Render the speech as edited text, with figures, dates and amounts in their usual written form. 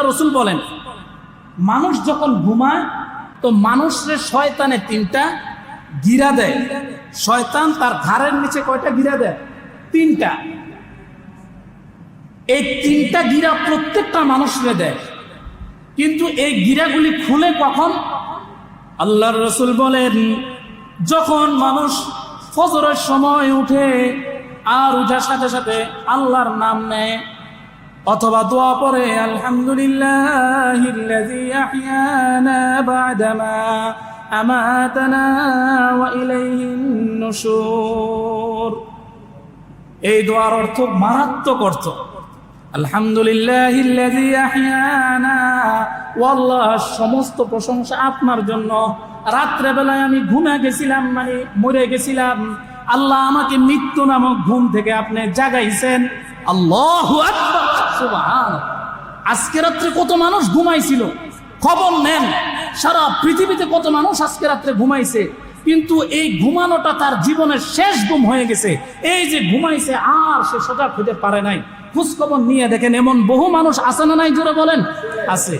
আল্লাহ রাসূল বলেন, মানুষ যখন ঘুমায় তো মানুষের শয়তানে 3টা গিরা দেয়। শয়তান তার ঘাড়ের নিচে কয়টা গিরা দেয়? 3টা। এই 3টা গিরা প্রত্যেকটা মানুষরে দেয়, কিন্তু এই গিরাগুলি খুলে কখন? আল্লাহর রাসূল বলেন, যখন মানুষ ফজরের সময় উঠে আর উঠার সাথে সাথে আল্লাহর নাম নেয় অথবা দোয়া পড়ে, আলহামদুলিল্লাহিল্লাযী আহইয়ানা বা'দামা আমাতানা ওয়া ইলাইহিন নুশুর। এই দোয়ার অর্থ মারাত্মক অর্থ। আলহামদুলিল্লাহিল্লাযী আহইয়ানা, ও আল্লাহ সমস্ত প্রশংসা আপনার জন্য। রাত্রে বেলায় আমি ঘুমে গেছিলাম, মানে মরে গেছিলাম, আল্লাহ আমাকে মৃত্যু নামক ঘুম থেকে আপনি জাগাইছেন। আল্লাহু আকবার, সুবহানাল্লাহ। আজকে রাত্রে কত মানুষ ঘুমাইছিল খবর নেন, সারা পৃথিবীতে কত মানুষ আজকে রাত্রে ঘুমাইছে, কিন্তু এই ঘুমানোটা তার জীবনের শেষ ঘুম হয়ে গেছে। এই যে ঘুমাইছে আর সে সজাগ হতে পারে নাই। খোঁজ খবর নিয়ে দেখেন, এমন বহু মানুষ আছে না নাই? জোরে বলেন, আছে।